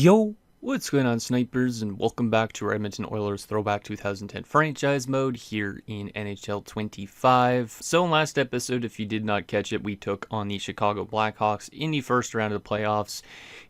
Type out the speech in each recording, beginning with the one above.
Yo, what's going on, snipers, and welcome back to our Edmonton Oilers Throwback 2010 franchise mode here in NHL 25. So in last episode, if you did not catch it, we took on the Chicago Blackhawks in the first round of the playoffs,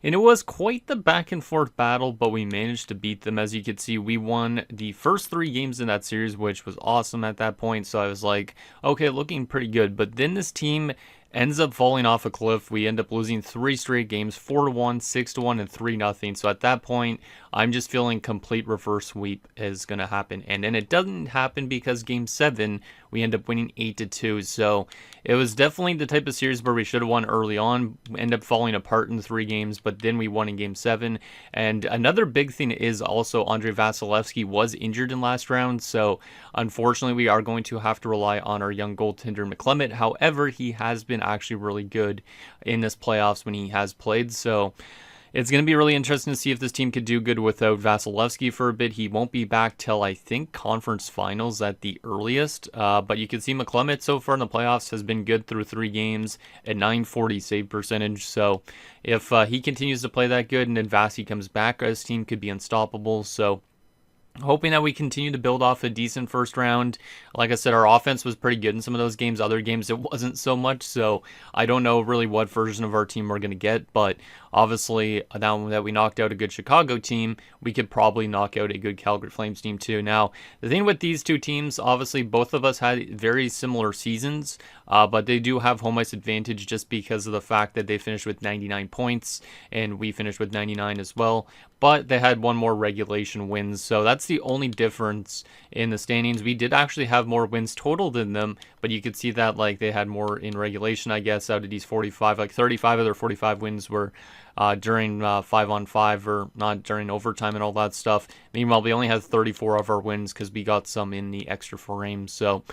and it was quite the back and forth battle, but we managed to beat them. As you can see, we won the first 3 games in that series, which was awesome at that point, so I was like, okay, looking pretty good. But then this team ends up falling off a cliff. We end up losing 3 straight games, 4-1, 6-1, and 3-0. So at that point, I'm just feeling complete reverse sweep is going to happen. And then it doesn't happen because game 7, we end up winning 8-2. So it was definitely the type of series where we should have won early on, end up falling apart in 3 games, but then we won in game 7. And another big thing is also Andrei Vasilevsky was injured in last round. So unfortunately, we are going to have to rely on our young goaltender McClement. However, he has been actually really good in this playoffs when he has played. So it's going to be really interesting to see if this team could do good without Vasilevsky for a bit. He won't be back till, I think, conference finals at the earliest. But you can see McClement so far in the playoffs has been good through 3 games at .940 save percentage. So if he continues to play that good and then Vasi comes back, this team could be unstoppable. So hoping that we continue to build off a decent first round. Like I said, our offense was pretty good in some of those games. Other games, it wasn't so much. So I don't know really what version of our team we're going to get. But obviously, now that we knocked out a good Chicago team, we could probably knock out a good Calgary Flames team too. Now, the thing with these 2 teams, obviously, both of us had very similar seasons. But they do have home ice advantage just because of the fact that they finished with 99 points. And we finished with 99 as well. But they had 1 more regulation wins, so that's the only difference in the standings. We did actually have more wins total than them, but you could see that like they had more in regulation, I guess, out of these 45. Like 35 of their 45 wins were during 5-on-5 or not during overtime and all that stuff. Meanwhile, we only had 34 of our wins because we got some in the extra frames. So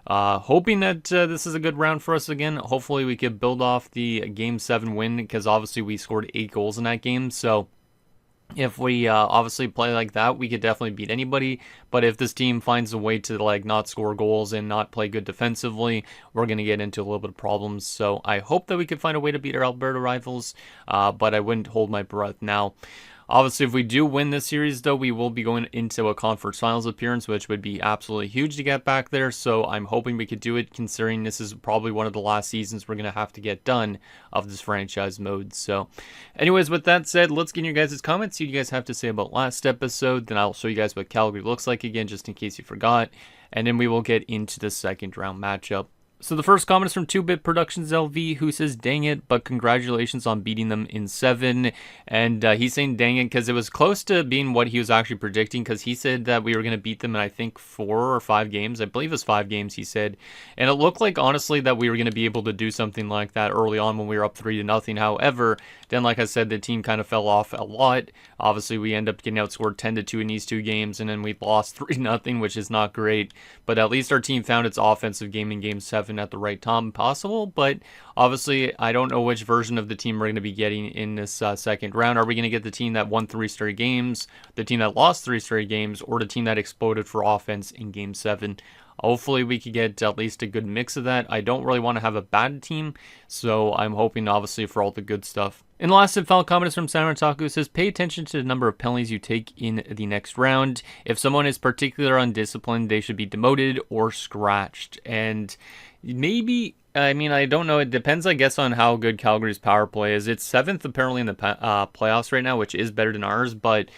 hoping that this is a good round for us again. Hopefully we could build off the Game 7 win because obviously we scored 8 goals in that game. So if we obviously play like that, we could definitely beat anybody. But if this team finds a way to like not score goals and not play good defensively, we're going to get into a little bit of problems. So I hope that we could find a way to beat our Alberta rivals, but I wouldn't hold my breath now. Obviously, if we do win this series, though, we will be going into a conference finals appearance, which would be absolutely huge to get back there. So I'm hoping we could do it, considering this is probably one of the last seasons we're going to have to get done of this franchise mode. So anyways, with that said, let's get in your guys' comments, see what you guys have to say about last episode. Then I'll show you guys what Calgary looks like again, just in case you forgot. And then we will get into the second round matchup. So the first comment is from 2-Bit Productions LV, who says, dang it, but congratulations on beating them in 7. And he's saying dang it because it was close to being what he was actually predicting, because he said that we were going to beat them in, I think, 4 or 5 games. I believe it was 5 games, he said. And it looked like, honestly, that we were going to be able to do something like that early on when we were up 3-0. However, then, like I said, the team kind of fell off a lot. Obviously, we end up getting outscored 10-2 in these 2 games, and then we lost 3-0, which is not great. But at least our team found its offensive game in Game 7 at the right time possible. But obviously, I don't know which version of the team we're going to be getting in this second round. Are we going to get the team that won 3 straight games, the team that lost 3 straight games, or the team that exploded for offense in Game 7? Hopefully we could get at least a good mix of that. I don't really want to have a bad team, so I'm hoping obviously for all the good stuff. And the last and final comment is from Samurai Taku. Says, pay attention to the number of penalties you take in the next round. If someone is particularly undisciplined, they should be demoted or scratched. And maybe, I mean, I don't know. It depends, I guess, on how good Calgary's power play is. It's 7th apparently in the playoffs right now, which is better than ours, but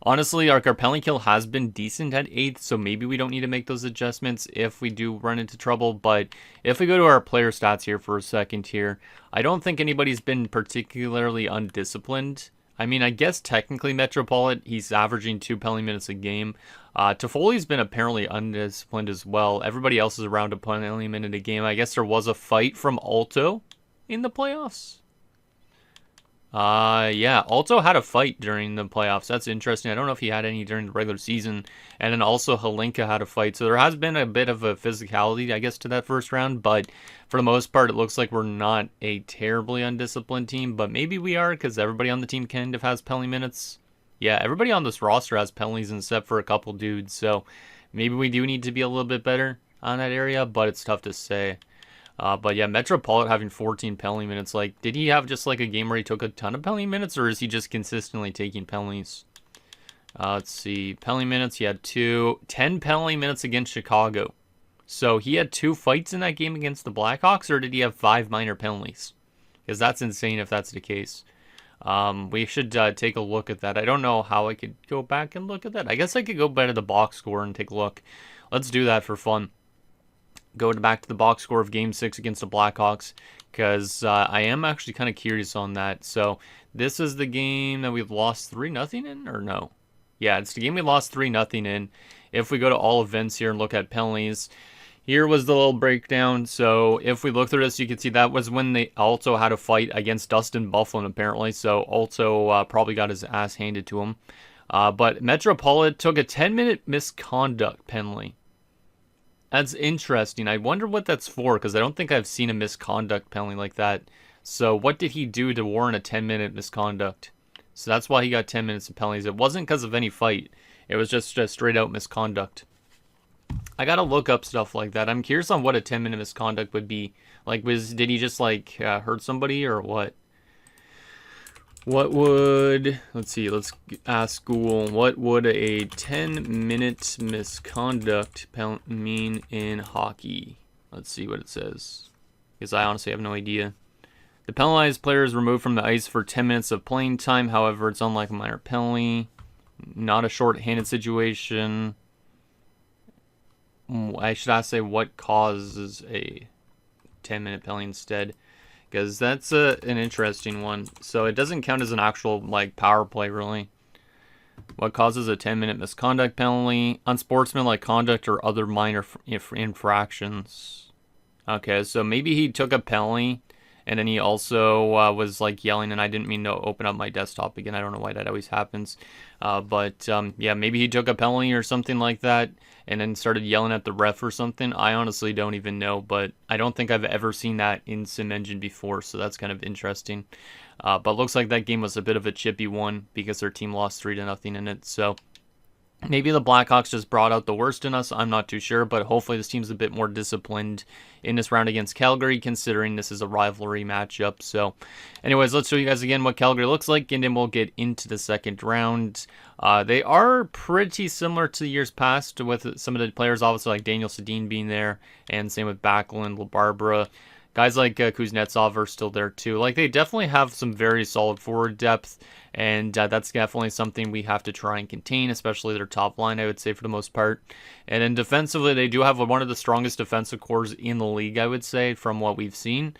honestly, our penalty kill has been decent at 8th, so maybe we don't need to make those adjustments if we do run into trouble. But if we go to our player stats here for a second here, I don't think anybody's been particularly undisciplined. I mean, I guess technically Metropolitan, he's averaging 2 penalty minutes a game. Toffoli's been apparently undisciplined as well. Everybody else is around a penalty minute a game. I guess there was a fight from Alto in the playoffs. Yeah, Alto had a fight during the playoffs. That's interesting. I don't know if he had any during the regular season. And then also Halinka had a fight. So there has been a bit of a physicality, I guess, to that first round. But for the most part, it looks like we're not a terribly undisciplined team. But maybe we are, because everybody on the team kind of has penalty minutes. Yeah, everybody on this roster has penalties except for a couple dudes. So maybe we do need to be a little bit better on that area, but it's tough to say. But yeah, Metropolitan having 14 penalty minutes. Like, did he have just like a game where he took a ton of penalty minutes, or is he just consistently taking penalties? Let's see. Penalty minutes, he had 10 penalty minutes against Chicago. So he had 2 fights in that game against the Blackhawks, or did he have 5 minor penalties? Because that's insane if that's the case. We should take a look at that. I don't know how I could go back and look at that. I guess I could go back to the box score and take a look. Let's do that for fun. Go back to the box score of Game 6 against the Blackhawks, because I am actually kind of curious on that. So this is the game that we've lost 3-0 in, or no? Yeah, it's the game we lost 3-0 in. If we go to all events here and look at penalties, here was the little breakdown. So if we look through this, you can see that was when they also had a fight against Dustin Byfuglien, apparently. So also probably got his ass handed to him. But Metropolitan took a 10-minute misconduct penalty. That's interesting. I wonder what that's for, because I don't think I've seen a misconduct penalty like that. So what did he do to warrant a 10-minute misconduct? So that's why he got 10 minutes of penalties. It wasn't because of any fight. It was just straight out misconduct. I gotta look up stuff like that. I'm curious on what a 10-minute misconduct would be. Like, did he just like hurt somebody or what? What would, let's see, let's ask Google, what would a 10-minute misconduct mean in hockey? Let's see what it says, because I honestly have no idea. The penalized player is removed from the ice for 10 minutes of playing time. However, it's unlike a minor penalty. Not a short-handed situation. I should ask, say, what causes a 10-minute penalty instead, because that's an interesting one. So it doesn't count as an actual like power play, really. What causes a 10-minute misconduct penalty? Unsportsmanlike conduct or other minor infractions. Okay, so maybe he took a penalty, and then he also was like yelling, and I didn't mean to open up my desktop again. I don't know why that always happens. But yeah, maybe he took a penalty or something like that, and then started yelling at the ref or something. I honestly don't even know, but I don't think I've ever seen that in Sim Engine before, so that's kind of interesting. But looks like that game was a bit of a chippy one, because their team lost 3-0 in it, so maybe the Blackhawks just brought out the worst in us. I'm not too sure, but hopefully this team's a bit more disciplined in this round against Calgary, considering this is a rivalry matchup. So anyways, let's show you guys again what Calgary looks like, and then we'll get into the second round. They are pretty similar to years past, with some of the players, obviously, like Daniel Sedin being there, and same with Backlund, LaBarbera. Guys like Kuznetsov are still there too. Like, they definitely have some very solid forward depth, and that's definitely something we have to try and contain, especially their top line, I would say, for the most part. And then defensively, they do have one of the strongest defensive cores in the league, I would say, from what we've seen.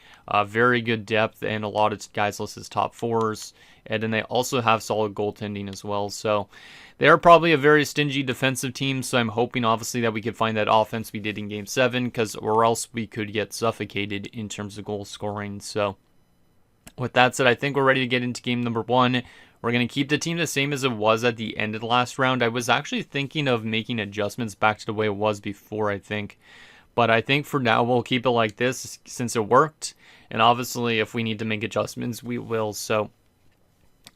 Very good depth, and a lot of guys listed as top fours. And then they also have solid goaltending as well. So they're probably a very stingy defensive team, so I'm hoping, obviously, that we could find that offense we did in Game 7, or else we could get suffocated in terms of goal scoring. So with that said, I think we're ready to get into game number 1. We're going to keep the team the same as it was at the end of the last round. I was actually thinking of making adjustments back to the way it was before, I think. But I think for now, we'll keep it like this since it worked. And obviously, if we need to make adjustments, we will. So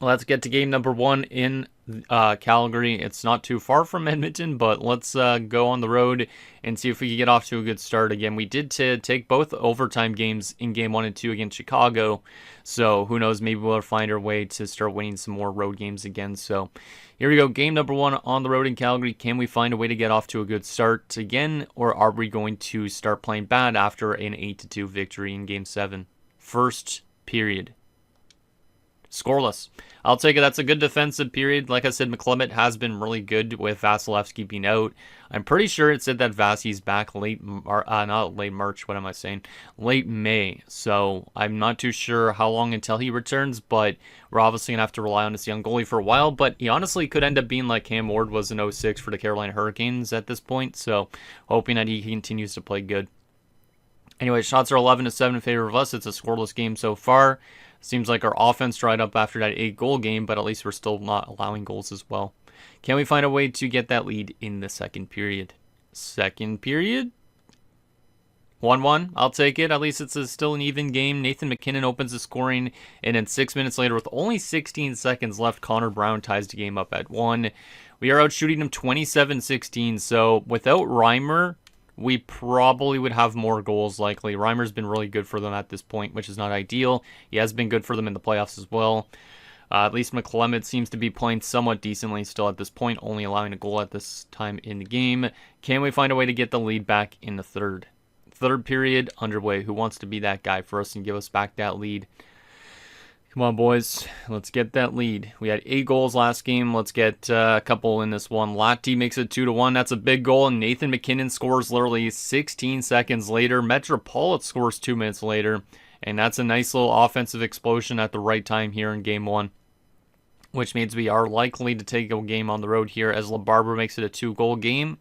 let's get to game number 1 in Calgary. It's not too far from Edmonton, but let's go on the road and see if we can get off to a good start. Again, we did take both overtime games in game 1 and 2 against Chicago, so who knows, maybe we'll find our way to start winning some more road games again. So here we go, game number 1 on the road in Calgary. Can we find a way to get off to a good start again, or are we going to start playing bad after an 8-2 victory in game 7? First period. Scoreless. I'll take it. That's a good defensive period. Like I said, McClement has been really good with Vasilevsky being out. I'm pretty sure it said that Vasi's back not late March, what am I saying? Late May. So I'm not too sure how long until he returns, but we're obviously going to have to rely on this young goalie for a while. But he honestly could end up being like Cam Ward was in 06 for the Carolina Hurricanes at this point. So hoping that he continues to play good. Anyway, shots are 11-7 in favor of us. It's a scoreless game so far. Seems like our offense dried up after that 8-goal game, but at least we're still not allowing goals as well. Can we find a way to get that lead in the second period? Second period? 1-1. I'll take it. At least it's still an even game. Nathan McKinnon opens the scoring, and then 6 minutes later, with only 16 seconds left, Connor Brown ties the game up at 1. We are out shooting him 27-16, so without Reimer, we probably would have more goals likely. Reimer's been really good for them at this point, which is not ideal. He has been good for them in the playoffs as well. At least McClement seems to be playing somewhat decently still at this point, only allowing a goal at this time in the game. Can we find a way to get the lead back in the third? Third period underway. Who wants to be that guy for us and give us back that lead? Come on, boys. Let's get that lead. We had 8 goals last game. Let's get a couple in this one. Latti makes it 2-1. That's a big goal. And Nathan MacKinnon scores literally 16 seconds later. Metropolitan scores 2 minutes later. And that's a nice little offensive explosion at the right time here in Game 1. Which means we are likely to take a game on the road here as LaBarbera makes it a 2-goal game.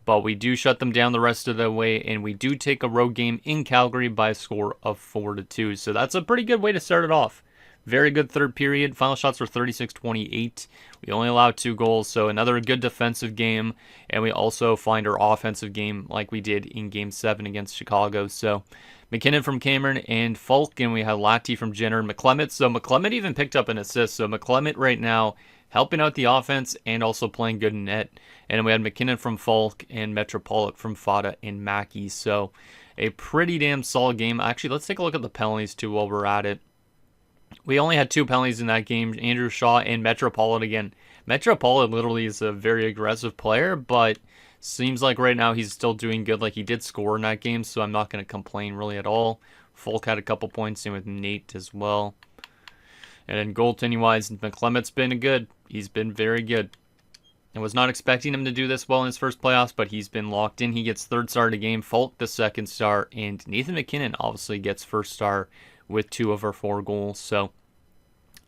But we do shut them down the rest of the way, and we do take a road game in Calgary by a score of 4-2. So that's a pretty good way to start it off. Very good third period. Final shots were 36-28. We only allowed 2 goals, so another good defensive game. And we also find our offensive game like we did in Game 7 against Chicago. So MacKinnon from Cameron and Falk, and we had Latti from Jenner and McClement. So McClement even picked up an assist. So McClement right now helping out the offense and also playing good in net. And we had MacKinnon from Falk and Metropolitan from Fada and Mackey. So a pretty damn solid game. Actually, let's take a look at the penalties too while we're at it. We only had 2 penalties in that game, Andrew Shaw and Metropolitan again. Metropolitan literally is a very aggressive player, but seems like right now he's still doing good. Like, he did score in that game, so I'm not going to complain really at all. Folk had a couple points in with Nate as well. And then goaltending-wise, McClement's been good. He's been very good. I was not expecting him to do this well in his first playoffs, but he's been locked in. He gets 3rd star of the game, Falk the 2nd star, and Nathan MacKinnon obviously gets 1st star with 2 of our 4 goals. So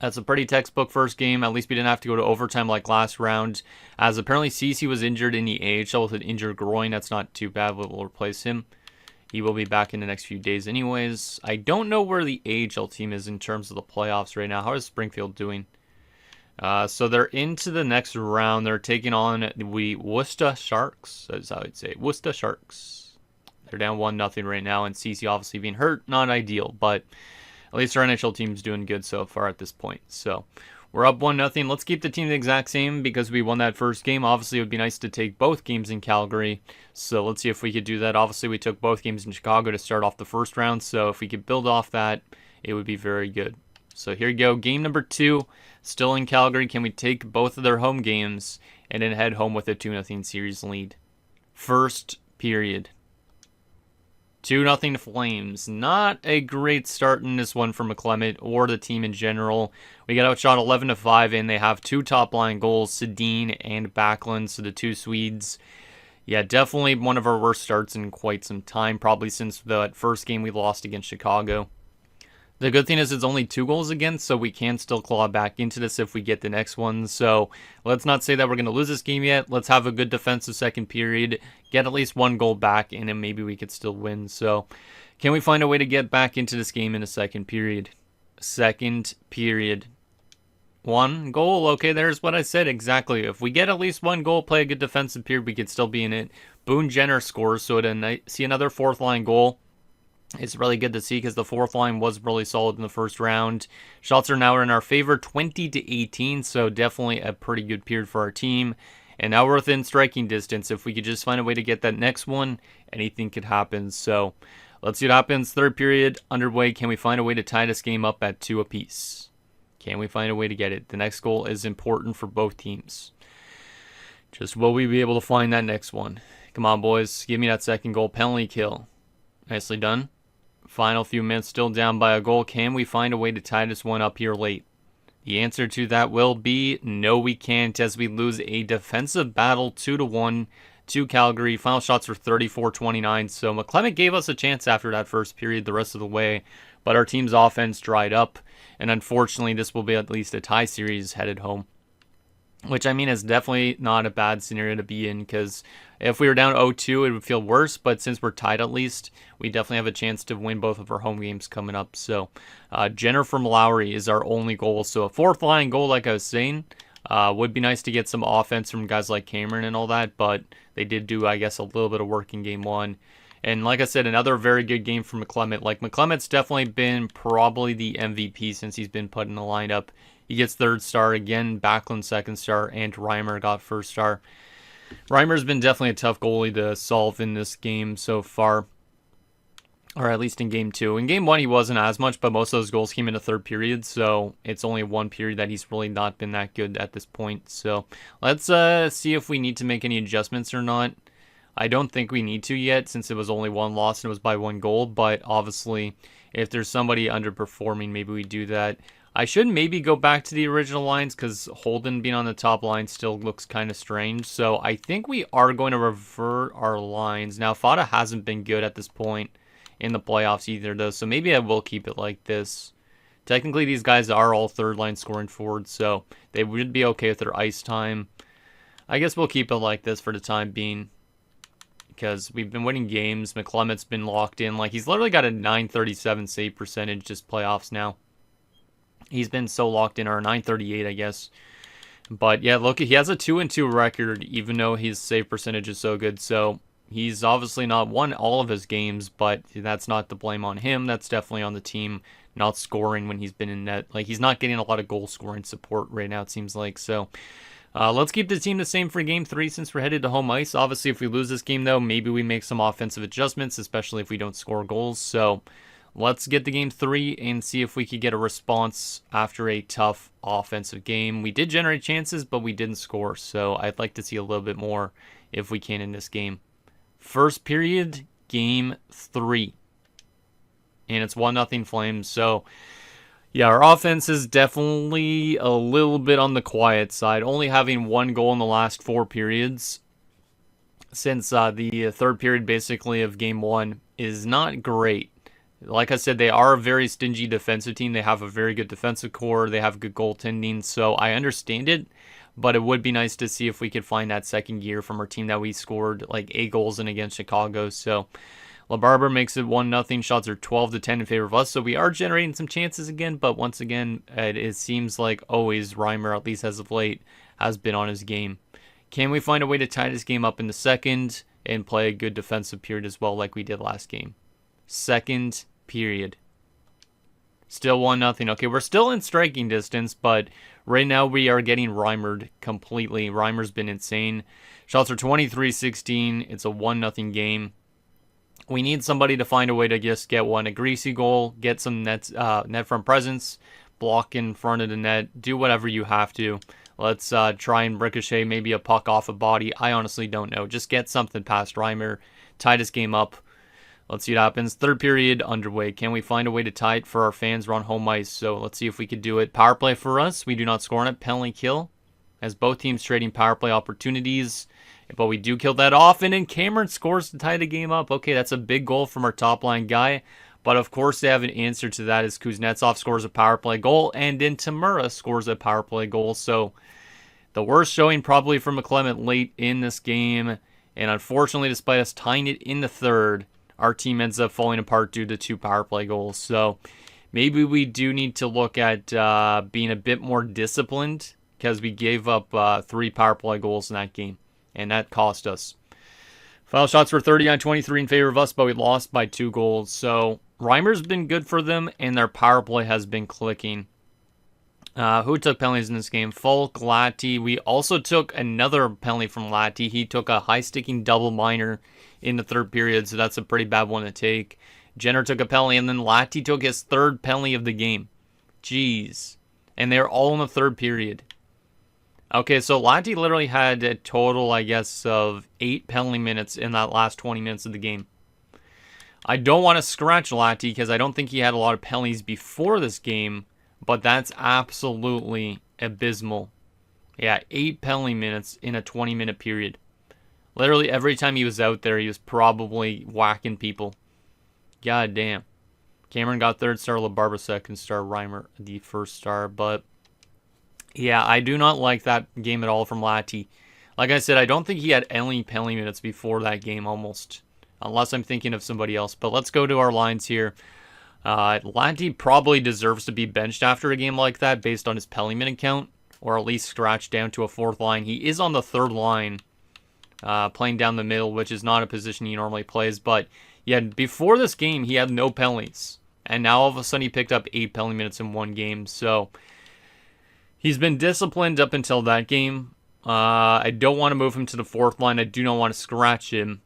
that's a pretty textbook first game. At least we didn't have to go to overtime like last round, as apparently Cece was injured in the AHL with an injured groin. That's not too bad. We'll replace him. He will be back in the next few days anyways. I don't know where the AHL team is in terms of the playoffs right now. How is Springfield doing? So they're into the next round. They're taking on the Worcester Sharks. That's how I'd say it. Worcester Sharks. They're down 1-0 right now, and CC obviously being hurt. Not ideal, but at least our NHL team's doing good so far at this point. So we're up 1-0. Let's keep the team the exact same because we won that first game. Obviously, it would be nice to take both games in Calgary. So let's see if we could do that. Obviously, we took both games in Chicago to start off the first round. So if we could build off that, it would be very good. So here we go. Game number 2, still in Calgary. Can we take both of their home games and then head home with a 2-0 series lead? First period. 2-0 Flames. Not a great start in this one for McClement or the team in general. We got outshot 11-5, and they have 2 top-line goals, Sedin and Backlund, so the 2 Swedes. Yeah, definitely one of our worst starts in quite some time, probably since that first game we lost against Chicago. The good thing is it's only 2 goals against, so we can still claw back into this if we get the next one. So let's not say that we're going to lose this game yet. Let's have a good defensive second period, get at least 1 goal back, and then maybe we could still win. So can we find a way to get back into this game in the second period? Second period. 1 goal. Okay, there's what I said exactly. If we get at least 1 goal, play a good defensive period, we could still be in it. Boone Jenner scores, so to see another 4th line goal. It's really good to see because the 4th line was really solid in the first round. Shots are now in our favor, 20-18, so definitely a pretty good period for our team. And now we're within striking distance. If we could just find a way to get that next one, anything could happen. So let's see what happens. Third period underway. Can we find a way to tie this game up at 2 apiece? Can we find a way to get it? The next goal is important for both teams. Just will we be able to find that next one? Come on, boys. Give me that second goal. Penalty kill. Nicely done. Final few minutes, still down by a goal. Can we find a way to tie this one up here late? The answer to that will be no, we can't, as we lose a defensive battle 2-1 to Calgary. Final shots were 34-29, so McClement gave us a chance after that first period the rest of the way, but our team's offense dried up, and unfortunately this will be at least a tie series headed home. Which, I mean, is definitely not a bad scenario to be in, because if we were down 0-2, it would feel worse. But since we're tied at least, we definitely have a chance to win both of our home games coming up. So Jenner from Lowry is our only goal. So a 4th line goal, like I was saying, would be nice to get some offense from guys like Cameron and all that. But they did do, I guess, a little bit of work in game 1. And like I said, another very good game for McClement. Like, McClement's definitely been probably the MVP since he's been put in the lineup. He gets 3rd star again, Backlund 2nd star, and Reimer got 1st star. Reimer's been definitely a tough goalie to solve in this game so far. Or at least in Game 2. In Game 1, he wasn't as much, but most of those goals came in the third period, so it's only one period that he's really not been that good at this point. So let's see if we need to make any adjustments or not. I don't think we need to yet, since it was only one loss and it was by one goal, but obviously, if there's somebody underperforming, maybe we do that. I should maybe go back to the original lines, because Holden being on the top line still looks kind of strange. So I think we are going to revert our lines. Now, Fada hasn't been good at this point in the playoffs either, though, so maybe I will keep it like this. Technically, these guys are all third-line scoring forwards, so they would be okay with their ice time. I guess we'll keep it like this for the time being, because we've been winning games. McClement's been locked in. Like, he's literally got a .937 save percentage just playoffs now. He's been so locked in, or .938, I guess. But, yeah, look, he has a 2-2 record, even though his save percentage is so good, so he's obviously not won all of his games, but that's not the blame on him. That's definitely on the team not scoring when he's been in net. Like, he's not getting a lot of goal scoring support right now, it seems like. So let's keep the team the same for Game 3 since we're headed to home ice. Obviously, if we lose this game, though, maybe we make some offensive adjustments, especially if we don't score goals. So let's get to Game 3 and see if we could get a response after a tough offensive game. We did generate chances, but we didn't score. So I'd like to see a little bit more if we can in this game. First period, Game 3. And it's 1-0 Flames. So, yeah, our offense is definitely a little bit on the quiet side. Only having one goal in the last 4 periods since the third period, basically, of Game 1 is not great. Like I said, they are a very stingy defensive team. They have a very good defensive core. They have good goaltending. So I understand it. But it would be nice to see if we could find that second gear from our team that we scored like 8 goals in against Chicago. So LaBarbera makes it 1-0. Shots are 12-10 in favor of us. So we are generating some chances again. But once again, it seems like always Reimer, at least as of late, has been on his game. Can we find a way to tie this game up in the second and play a good defensive period as well like we did last game? Second period. Still 1-0. Okay, we're still in striking distance, but right now we are getting Reimered completely. Reimer's been insane. Shots are 23-16. It's a 1-0 game. We need somebody to find a way to just get a greasy goal, get some net front presence, block in front of the net, do whatever you have to. Let's try and ricochet maybe a puck off a body. I honestly don't know. Just get something past Reimer. Tie this game up. Let's see what happens. Third period underway. Can we find a way to tie it for our fans? We're on home ice, so let's see if we could do it. Power play for us. We do not score on it. Penalty kill. As both teams trading power play opportunities. But we do kill that off, and then Cameron scores to tie the game up. Okay, that's a big goal from our top line guy. But of course, they have an answer to that as Kuznetsov scores a power play goal, and then Tamura scores a power play goal. So the worst showing probably from McClement late in this game. And unfortunately, despite us tying it in the third, our team ends up falling apart due to 2 power play goals. So maybe we do need to look at being a bit more disciplined because we gave up 3 power play goals in that game, and that cost us. Final shots were 39-23 in favor of us, but we lost by 2 goals. So Reimer's been good for them, and their power play has been clicking. Who took penalties in this game? Falk, Latty. We also took another penalty from Latty. He took a high-sticking double minor in the third period, so that's a pretty bad one to take. Jenner took a penalty, and then Latty took his 3rd penalty of the game. Jeez. And they're all in the third period. Okay, so Latty literally had a total, I guess, of 8 penalty minutes in that last 20 minutes of the game. I don't want to scratch Latty because I don't think he had a lot of penalties before this game, but that's absolutely abysmal. Yeah, 8 penalty minutes in a 20-minute period. Literally every time he was out there, he was probably whacking people. God damn. Cameron got 3rd star, LaBarbera 2nd star, Reimer the 1st star. But yeah, I do not like that game at all from Latty. Like I said, I don't think he had any penalty minutes before that game almost. Unless I'm thinking of somebody else. But let's go to our lines here. Latty probably deserves to be benched after a game like that based on his penalty minute count. Or at least scratched down to a 4th line. He is on the 3rd line. Playing down the middle, which is not a position he normally plays. But yeah, before this game, he had no penalties. And now all of a sudden he picked up 8 penalty minutes in one game. So he's been disciplined up until that game. I don't want to move him to the fourth line. I do not want to scratch him.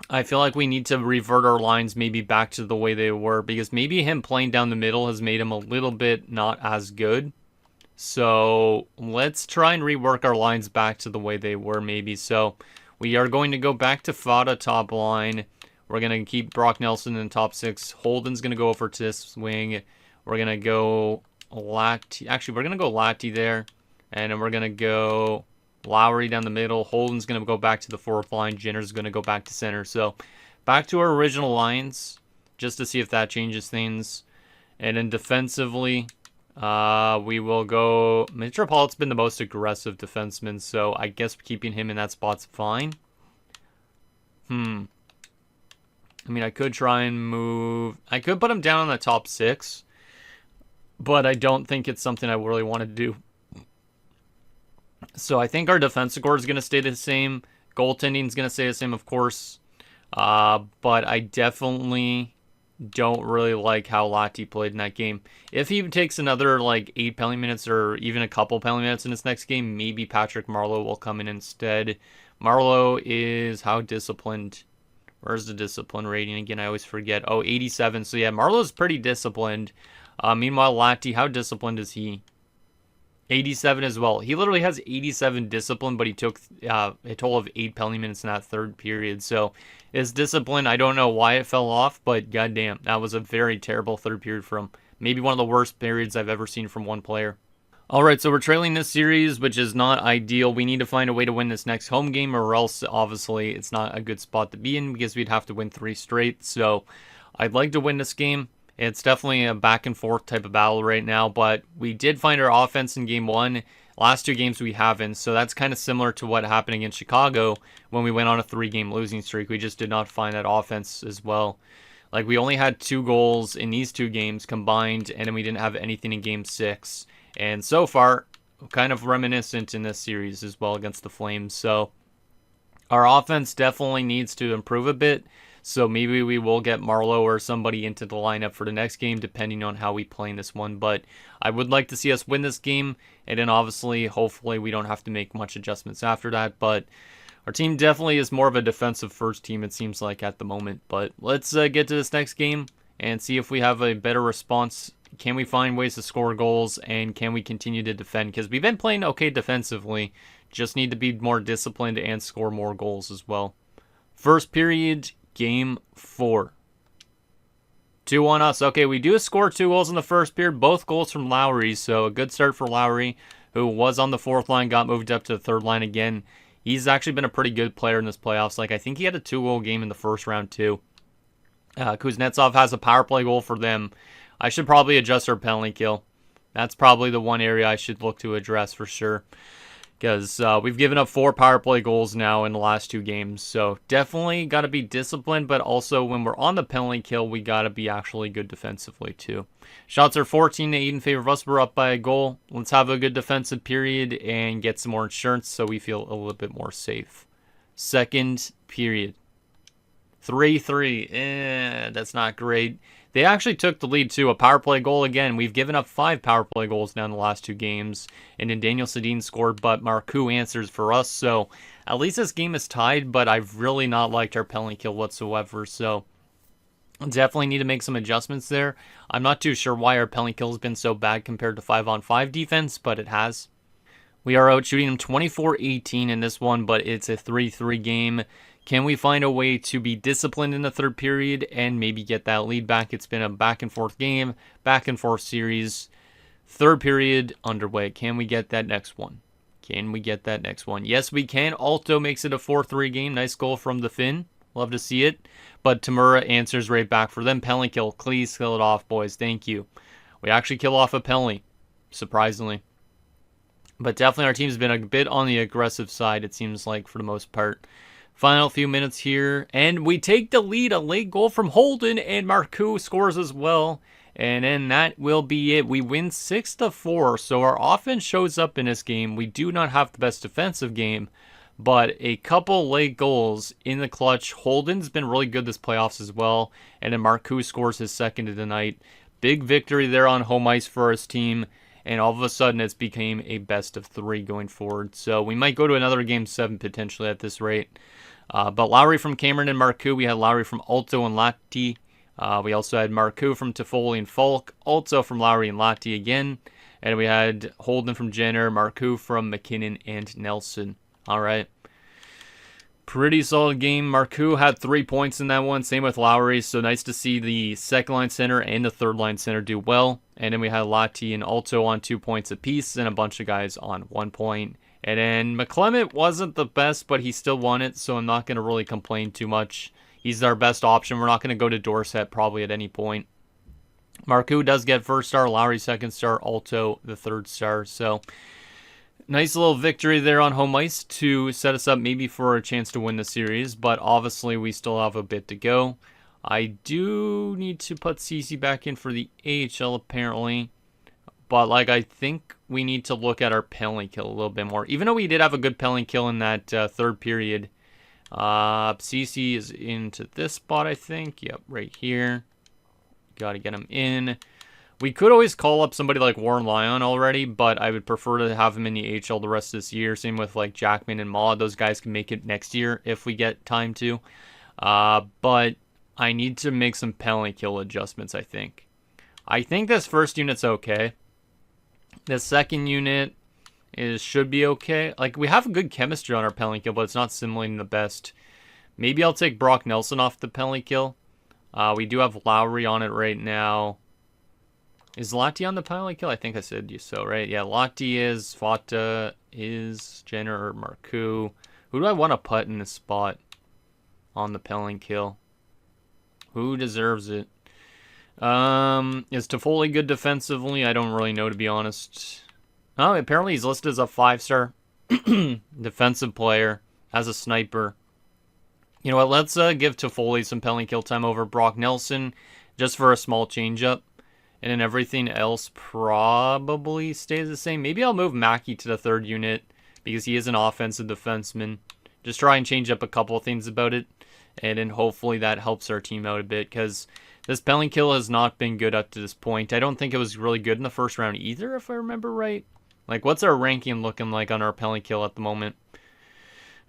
I feel like we need to revert our lines maybe back to the way they were, because maybe him playing down the middle has made him a little bit not as good. So let's try and rework our lines back to the way they were maybe. So we are going to go back to Fada top line. We're going to keep Brock Nelson in the top six. Holden's going to go over to this wing. We're going to go Latti. Actually, we're going to go Latti there. And then we're going to go Lowry down the middle. Holden's going to go back to the fourth line. Jenner's going to go back to center. So back to our original lines, just to see if that changes things. And then defensively, we will go... Metropolitan's been the most aggressive defenseman, so I guess keeping him in that spot's fine. I mean, I could try and move... I could put him down on the top six, but I don't think it's something I really want to do. So I think our defensive core is going to stay the same. Goaltending is going to stay the same, of course. But I definitely don't really like how Latti played in that game. If he takes another, 8 penalty minutes or even a couple penalty minutes in this next game, maybe Patrick Marleau will come in instead. Marleau is how disciplined... Where's the discipline rating again? I always forget. Oh, 87. So yeah, Marlowe's pretty disciplined. Meanwhile, Latti, how disciplined is he? 87 as well. He literally has 87 discipline, but he took a total of 8 penalty minutes in that third period. So his discipline, I don't know why it fell off, but goddamn, that was a very terrible third period from maybe one of the worst periods I've ever seen from one player. Alright, so we're trailing this series, which is not ideal. We need to find a way to win this next home game, or else, obviously, it's not a good spot to be in, because we'd have to win 3 straight. So, I'd like to win this game. It's definitely a back-and-forth type of battle right now, but we did find our offense in Game 1. Last 2 games we haven't, so that's kind of similar to what happened against Chicago when we went on a 3-game losing streak. We just did not find that offense as well. We only had 2 goals in these 2 games combined, and then we didn't have anything in Game 6. And so far, kind of reminiscent in this series as well against the Flames. So our offense definitely needs to improve a bit. So maybe we will get Marleau or somebody into the lineup for the next game, depending on how we play in this one. But I would like to see us win this game. And then obviously, hopefully, we don't have to make much adjustments after that. But our team definitely is more of a defensive first team, it seems like, at the moment. But let's get to this next game and see if we have a better response. Can we find ways to score goals, and can we continue to defend? Because we've been playing okay defensively, just need to be more disciplined and score more goals as well. First period, Game 4. 2-1 us. Okay, we do score 2 goals in the first period, both goals from Lowry, so a good start for Lowry, who was on the fourth line, got moved up to the third line again. He's actually been a pretty good player in this playoffs. I think he had a 2-goal game in the first round too. Kuznetsov has a power play goal for them. I should probably adjust our penalty kill. That's probably the one area I should look to address for sure. Because we've given up 4 power play goals now in the last 2 games. So definitely got to be disciplined. But also when we're on the penalty kill, we got to be actually good defensively too. Shots are 14-8 in favor of us. We're up by a goal. Let's have a good defensive period and get some more insurance so we feel a little bit more safe. Second period. 3-3. That's not great. They actually took the lead too. A power play goal again. We've given up 5 power play goals now in the last 2 games. And then Daniel Sedin scored, but Marcoux answers for us. So at least this game is tied, but I've really not liked our penalty kill whatsoever. So definitely need to make some adjustments there. I'm not too sure why our penalty kill has been so bad compared to 5-on-5 defense, but it has. We are out shooting them 24-18 in this one, but it's a 3-3 game. Can we find a way to be disciplined in the third period and maybe get that lead back? It's been a back-and-forth game, back-and-forth series. Third period underway. Can we get that next one? Can we get that next one? Yes, we can. Alto makes it a 4-3 game. Nice goal from the Finn. Love to see it. But Tamura answers right back for them. Penalty kill. Please kill it off, boys. Thank you. We actually kill off a penalty, surprisingly. But definitely our team's been a bit on the aggressive side, it seems like, for the most part. Final few minutes here, and we take the lead. A late goal from Holden, and Marcoux scores as well. And then that will be it. We win 6-4, so our offense shows up in this game. We do not have the best defensive game, but a couple late goals in the clutch. Holden's been really good this playoffs as well, and then Marcoux scores his second of the night. Big victory there on home ice for his team. and all of a sudden it's became a best of 3 going forward. So we might go to another Game 7 potentially at this rate. But Lowry from Cameron and Marcoux. We had Lowry from Alto and Latti. We also had Marcoux from Toffoli and Falk. Alto from Lowry and Latti again. And we had Holden from Jenner, Marcoux from McKinnon and Nelson. All right. Pretty solid game. Marcoux had 3 points in that one. Same with Lowry. So nice to see the second line center and the third line center do well. And then we had Latti and Alto on 2 points apiece and a bunch of guys on 1 point. And then McClement wasn't the best, but he still won it. So I'm not going to really complain too much. He's our best option. We're not going to go to Dorsett probably at any point. Marcoux does get first star, Lowry second star, Alto the third star. So nice little victory there on home ice to set us up maybe for a chance to win the series, but obviously we still have a bit to go. I do need to put CC back in for the AHL apparently, but I think we need to look at our penalty kill a little bit more. Even though we did have a good penalty kill in that third period, CC is into this spot, I think. Yep, right here. Got to get him in. We could always call up somebody like Warren Lyon already, but I would prefer to have him in the AHL the rest of this year. Same with Jackman and Maud. Those guys can make it next year if we get time to. But I need to make some penalty kill adjustments, I think. I think this first unit's okay. The second unit should be okay. We have a good chemistry on our penalty kill, but it's not simulating the best. Maybe I'll take Brock Nelson off the penalty kill. We do have Lowry on it right now. Is Latti on the penalty kill? I think I said you so, right? Yeah, Latti is, Fata is, Jenner or Marcoux. Who do I want to put in this spot on the penalty kill? Who deserves it? Is Toffoli good defensively? I don't really know, to be honest. Oh, apparently he's listed as a 5-star defensive player, as a sniper. You know what, let's give Toffoli some penalty kill time over Brock Nelson, just for a small change-up. And then everything else probably stays the same. Maybe I'll move Mackey to the third unit, because he is an offensive defenseman. Just try and change up a couple of things about it. And then hopefully that helps our team out a bit, because this penalty kill has not been good up to this point. I don't think it was really good in the first round either, if I remember right. What's our ranking looking like on our penalty kill at the moment?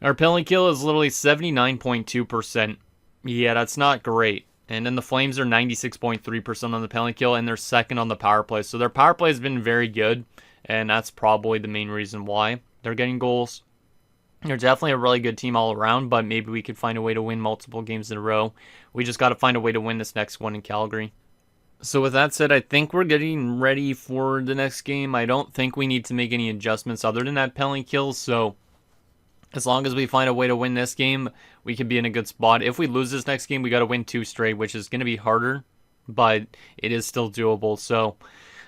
Our penalty kill is literally 79.2%. Yeah, that's not great. And then the Flames are 96.3% on the penalty kill, and they're second on the power play. So their power play has been very good, and that's probably the main reason why they're getting goals. They're definitely a really good team all around, but maybe we could find a way to win multiple games in a row. We just got to find a way to win this next one in Calgary. So with that said, I think we're getting ready for the next game. I don't think we need to make any adjustments other than that penalty kill, so as long as we find a way to win this game, we could be in a good spot. If we lose this next game, we got to win 2 straight, which is going to be harder, but it is still doable. So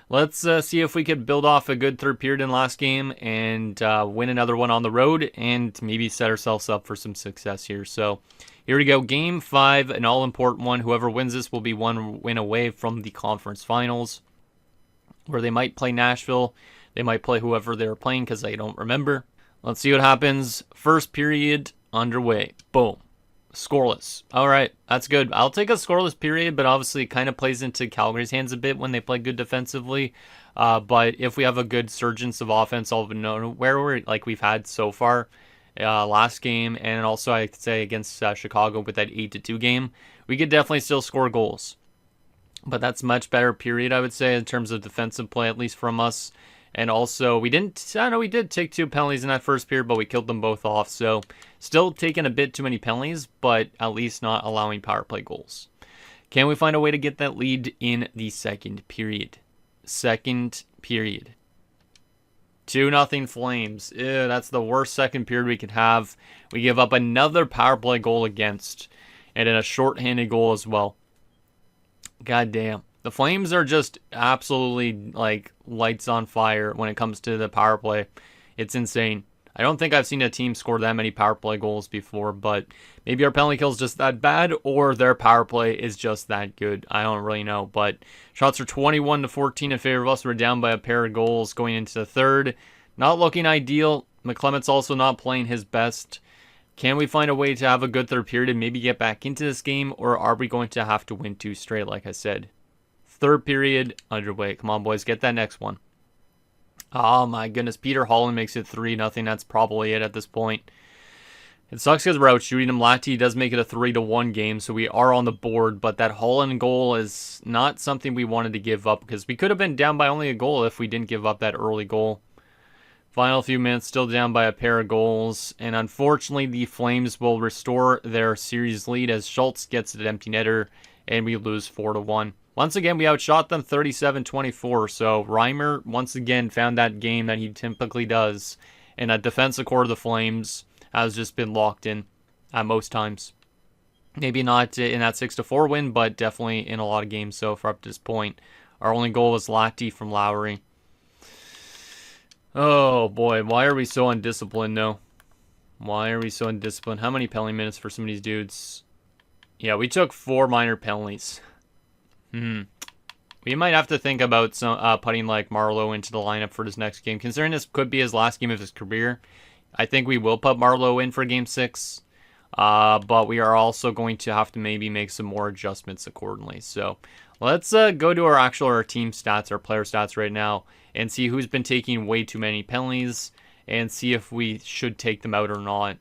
let's see if we could build off a good third period in last game and win another one on the road and maybe set ourselves up for some success here. So here we go. Game 5, an all-important one. Whoever wins this will be 1 win away from the conference finals, where they might play Nashville. They might play whoever they're playing because I don't remember. Let's see what happens. First period underway. Boom. Scoreless. All right, that's good. I'll take a scoreless period, but obviously it kind of plays into Calgary's hands a bit when they play good defensively. But if we have a good surgence of offense, all of nowhere like we've had so far last game, and also I'd say against Chicago with that 8-2 game, we could definitely still score goals. But that's much better period, I would say, in terms of defensive play, at least from us. And also, we did take 2 penalties in that first period, but we killed them both off. So, still taking a bit too many penalties, but at least not allowing power play goals. Can we find a way to get that lead in the second period? Second period. 2-0 Flames. Ew, that's the worst second period we could have. We give up another power play goal against, and then a shorthanded goal as well. God damn. The Flames are just absolutely lights on fire when it comes to the power play. It's insane. I don't think I've seen a team score that many power play goals before, but maybe our penalty kill is just that bad or their power play is just that good. I don't really know, but shots are 21-14 in favor of us. We're down by a pair of goals going into the third. Not looking ideal. McClement's also not playing his best. Can we find a way to have a good third period and maybe get back into this game, or are we going to have to win 2 straight like I said? Third period underway. Come on, boys. Get that next one. Oh my goodness, Peter Holland makes it 3-0. That's probably it at this point. It sucks because we're out shooting him. Lati does make it a 3-1 game, so we are on the board, but that Holland goal is not something we wanted to give up because we could have been down by only a goal if we didn't give up that early goal. Final few minutes, still down by a pair of goals, and unfortunately the Flames will restore their series lead as Schultz gets an empty netter, and we lose 4-1. Once again, we outshot them 37-24, so Reimer once again found that game that he typically does, and that defensive core of the Flames has just been locked in at most times. Maybe not in that 6-4 win, but definitely in a lot of games so far up to this point. Our only goal was Lati from Lowry. Oh boy, why are we so undisciplined though? Why are we so undisciplined? How many penalty minutes for some of these dudes? Yeah, we took 4 minor penalties. We might have to think about some putting like Marleau into the lineup for this next game. Considering this could be his last game of his career, I think we will put Marleau in for Game 6. But we are also going to have to maybe make some more adjustments accordingly. So let's go to our team stats, our player stats right now, and see who's been taking way too many penalties and see if we should take them out or not.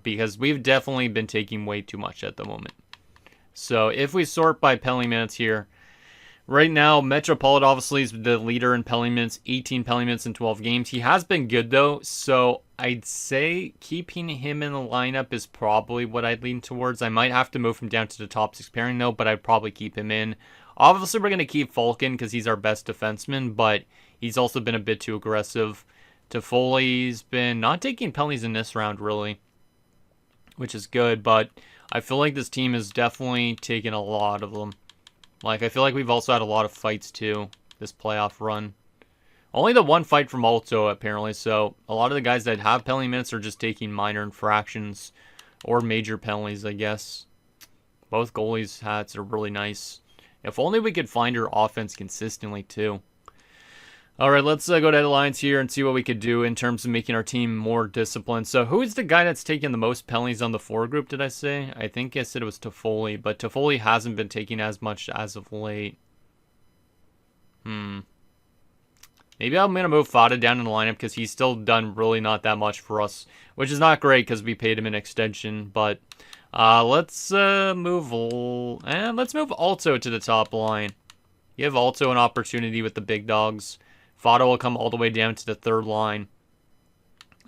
Because we've definitely been taking way too much at the moment. So if we sort by penalty minutes here, right now, Metropolitan obviously is the leader in penalty minutes, 18 penalty minutes in 12 games. He has been good, though, so I'd say keeping him in the lineup is probably what I'd lean towards. I might have to move him down to the top 6 pairing, though, but I'd probably keep him in. Obviously, we're going to keep Falcon because he's our best defenseman, but he's also been a bit too aggressive. Toffoli's been not taking penalties in this round, really, which is good, but I feel like this team has definitely taken a lot of them. Like, I feel like we've also had a lot of fights, too, this playoff run. Only the one fight from Alto, apparently, so a lot of the guys that have penalty minutes are just taking minor infractions or major penalties, I guess. Both goalies' hats are really nice. If only we could find our offense consistently, too. Alright, let's go to headlines here and see what we could do in terms of making our team more disciplined. So, who is the guy that's taking the most penalties on the 4 group, did I say? I think I said it was Toffoli, but Toffoli hasn't been taking as much as of late. Maybe I'm going to move Fada down in the lineup because he's still done really not that much for us, which is not great because we paid him an extension, but let's move Alto to the top line. Give Alto an opportunity with the big dogs. Fada will come all the way down to the 3rd line.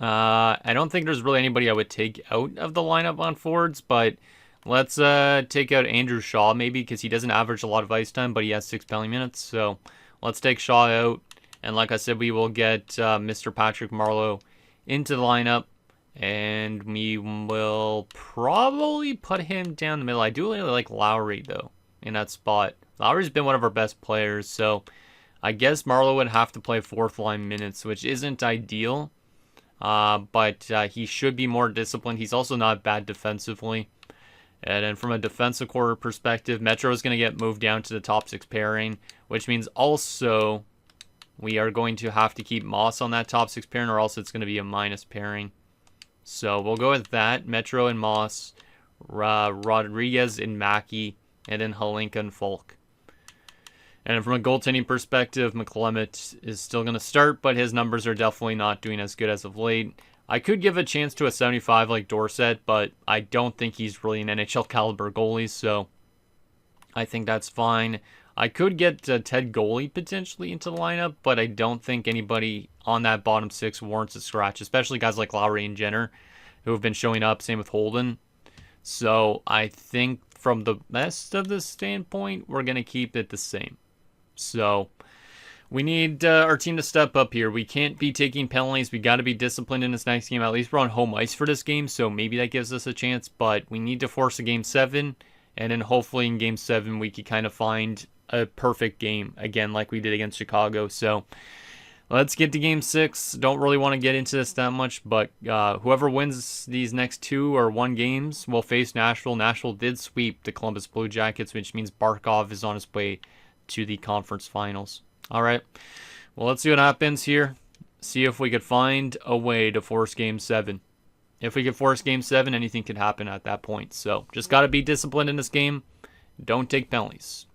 I don't think there's really anybody I would take out of the lineup on forwards, but let's take out Andrew Shaw maybe because he doesn't average a lot of ice time, but he has 6 penalty minutes. So let's take Shaw out. And like I said, we will get Mr. Patrick Marleau into the lineup. And we will probably put him down the middle. I do really like Lowry, though, in that spot. Lowry's been one of our best players, so I guess Marleau would have to play 4th line minutes, which isn't ideal. But he should be more disciplined. He's also not bad defensively. And then from a defensive core perspective, Metro is going to get moved down to the top 6 pairing, which means also we are going to have to keep Moss on that top 6 pairing, or else it's going to be a minus pairing. So we'll go with that. Metro and Moss, Rodriguez and Mackey, and then Halinka and Falk. And from a goaltending perspective, McClement is still going to start, but his numbers are definitely not doing as good as of late. I could give a chance to a 75 like Dorsett, but I don't think he's really an NHL caliber goalie, so I think that's fine. I could get Ted Goalie potentially into the lineup, but I don't think anybody on that bottom 6 warrants a scratch, especially guys like Lowry and Jenner, who have been showing up, same with Holden. So I think from the best of the standpoint, we're going to keep it the same. So we need our team to step up here. We can't be taking penalties. We got to be disciplined in this next game. At least we're on home ice for this game, so maybe that gives us a chance. But we need to force a Game 7, and then hopefully in Game 7 we can kind of find a perfect game again like we did against Chicago. So let's get to Game 6. Don't really want to get into this that much, but whoever wins these next 2 or 1 games will face Nashville. Nashville did sweep the Columbus Blue Jackets, which means Barkov is on his way to the conference finals. All right, well, let's see what happens here. See if we could find a way to force Game 7. If we could force Game 7, anything could happen at that point. So just got to be disciplined in this game. Don't take penalties.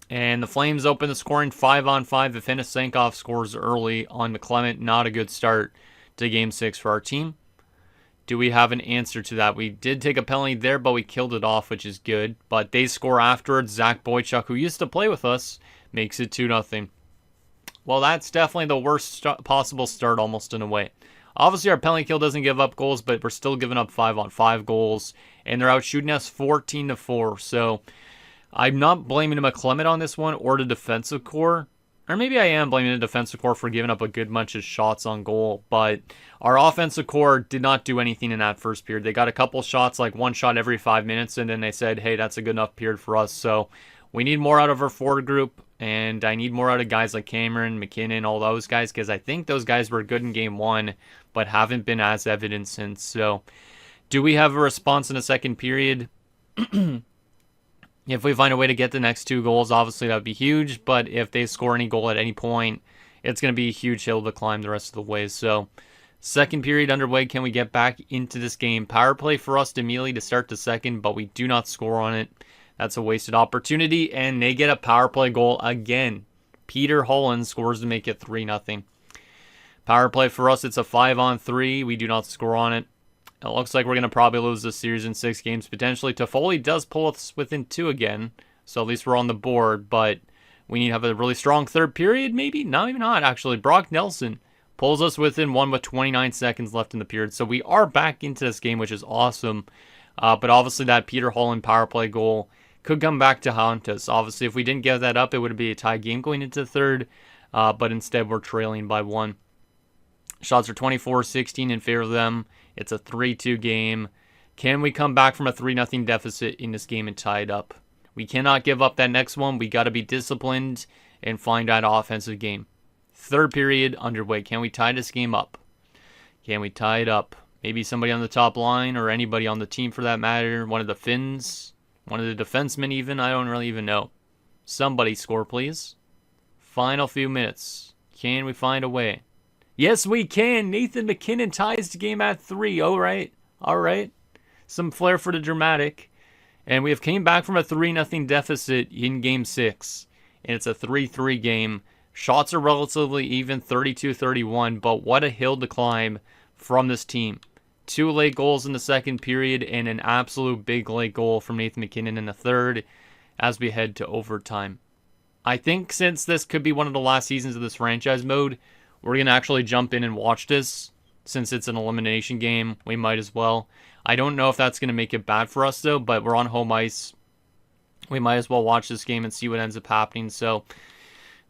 And the Flames open the scoring 5-on-5. Afinosenkov scores early on McClement. Not a good start to Game 6 for our team. Do we have an answer to that? We did take a penalty there, but we killed it off, which is good. But they score afterwards. Zach Boychuk, who used to play with us, makes it 2-0. Well, that's definitely the worst possible start almost in a way. Obviously, our penalty kill doesn't give up goals, but we're still giving up 5-on-5 goals. And they're out shooting us 14-4. So I'm not blaming McClement on this one or the defensive core. Or maybe I am blaming the defensive core for giving up a good bunch of shots on goal. But our offensive core did not do anything in that first period. They got a couple shots, like one shot every 5 minutes, and then they said, hey, that's a good enough period for us. So we need more out of our forward group, and I need more out of guys like Cameron, McKinnon, all those guys, because I think those guys were good in Game 1, but haven't been as evident since. So do we have a response in the second period? If we find a way to get the next 2 goals, obviously that would be huge. But if they score any goal at any point, it's going to be a huge hill to climb the rest of the way. So, second period underway. Can we get back into this game? Power play for us immediately to start the second, but we do not score on it. That's a wasted opportunity, and they get a power play goal again. Peter Holland scores to make it 3-0. Power play for us, it's a 5-on-3. We do not score on it. It looks like we're going to probably lose this series in 6 games, potentially. Toffoli does pull us within 2 again, so at least we're on the board, but we need to have a really strong third period, maybe? No, maybe not, actually. Brock Nelson pulls us within 1 with 29 seconds left in the period, so we are back into this game, which is awesome. But obviously that Peter Holland power play goal could come back to haunt us. Obviously, if we didn't give that up, it would be a tie game going into the third, but instead we're trailing by 1. Shots are 24-16 in favor of them. It's a 3-2 game. Can we come back from a 3-0 deficit in this game and tie it up? We cannot give up that next one. We got to be disciplined and find that offensive game. Third period underway. Can we tie this game up? Can we tie it up? Maybe somebody on the top line or anybody on the team for that matter. One of the Finns. One of the defensemen even. I don't really even know. Somebody score, please. Final few minutes. Can we find a way? Yes, we can. Nathan McKinnon ties the game at 3. All right. Some flair for the dramatic. And we have came back from a 3-0 deficit in Game 6. And it's a 3-3 game. Shots are relatively even, 32-31. But what a hill to climb from this team. 2 late goals in the second period and an absolute big late goal from Nathan McKinnon in the third as we head to overtime. I think since this could be one of the last seasons of this franchise mode, we're going to actually jump in and watch this. Since it's an elimination game, we might as well. I don't know if that's going to make it bad for us, though, but we're on home ice. We might as well watch this game and see what ends up happening. So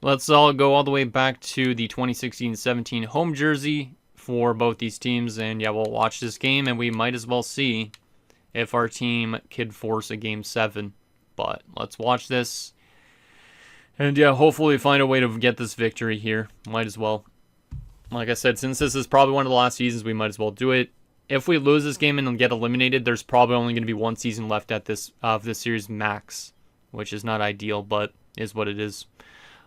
let's all go all the way back to the 2016-17 home jersey for both these teams. And yeah, we'll watch this game, and we might as well see if our team could force a Game 7. But let's watch this. And yeah, hopefully we find a way to get this victory here. Might as well. Like I said, since this is probably one of the last seasons, we might as well do it. If we lose this game and get eliminated, there's probably only going to be 1 season left at this series max, which is not ideal, but is what it is.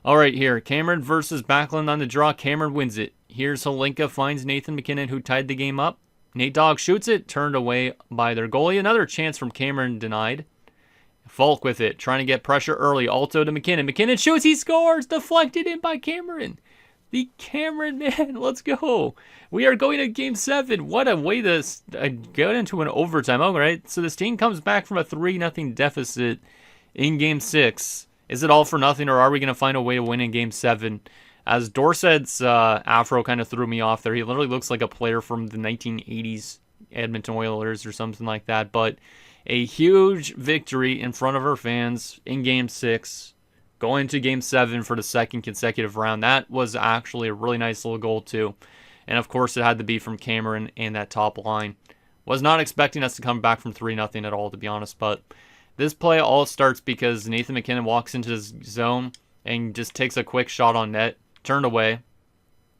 All right, here, Cameron versus Backlund on the draw. Cameron wins it. Here's Holinka, finds Nathan McKinnon, who tied the game up. Nate Dogg shoots it, turned away by their goalie. Another chance from Cameron denied. Falk with it, trying to get pressure early. Alto to McKinnon. McKinnon shoots, he scores! Deflected in by Cameron. The Cameron man, let's go. We are going to Game 7. What a way to get into an overtime. All right, so this team comes back from a 3-0 deficit in Game 6. Is it all for nothing, or are we going to find a way to win in Game 7? As Dorsett's afro kind of threw me off there. He literally looks like a player from the 1980s Edmonton Oilers or something like that. But a huge victory in front of our fans in Game 6. Going to Game 7 for the second consecutive round. That was actually a really nice little goal, too. And, of course, it had to be from Cameron and that top line. Was not expecting us to come back from 3-0 at all, to be honest. But this play all starts because Nathan McKinnon walks into his zone and just takes a quick shot on net. Turned away.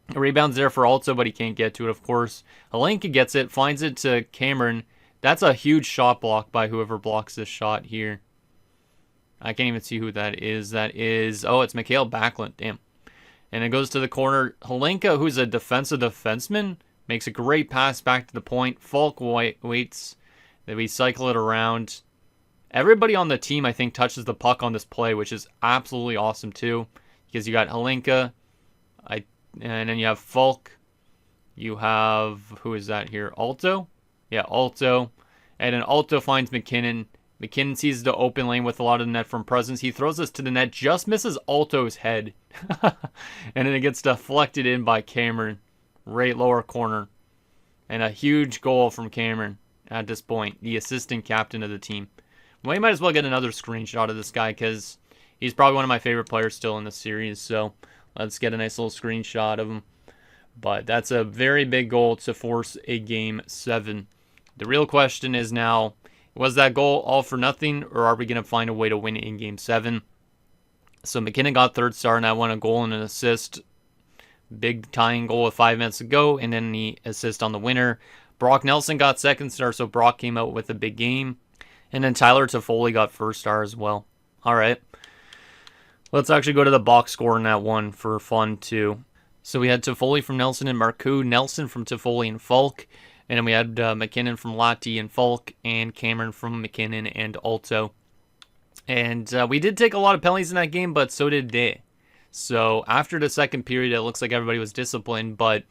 The rebound's there for Alto, but he can't get to it, of course. Holinka gets it, finds it to Cameron. That's a huge shot block by whoever blocks this shot here. I can't even see who that is. Oh, it's Mikhail Backlund. Damn. And it goes to the corner. Holinka, who's a defensive defenseman, makes a great pass back to the point. Falk waits. Then we cycle it around. Everybody on the team, I think, touches the puck on this play, which is absolutely awesome too. Because you got Halinka, and then you have Falk. You have, who is that here? Alto? Yeah, Alto. And then Alto finds McKinnon. McKinnon sees the open lane with a lot of net from presence. He throws this to the net, just misses Alto's head. And then it gets deflected in by Cameron, right lower corner. And a huge goal from Cameron at this point, the assistant captain of the team. Well, you might as well get another screenshot of this guy because he's probably one of my favorite players still in this series. So let's get a nice little screenshot of him. But that's a very big goal to force a Game 7. The real question is now, was that goal all for nothing, or are we going to find a way to win it in Game 7? So McKinnon got third star, and I won a goal and an assist. Big tying goal with 5 minutes to go, and then the assist on the winner. Brock Nelson got second star, so Brock came out with a big game. And then Tyler Toffoli got first star as well. All right. Let's actually go to the box score in that one for fun, too. So we had Toffoli from Nelson and Marcoux, Nelson from Toffoli and Falk. And then we had McKinnon from Latti and Falk, and Cameron from McKinnon and Alto. And we did take a lot of penalties in that game, but so did they. So after the second period, it looks like everybody was disciplined, but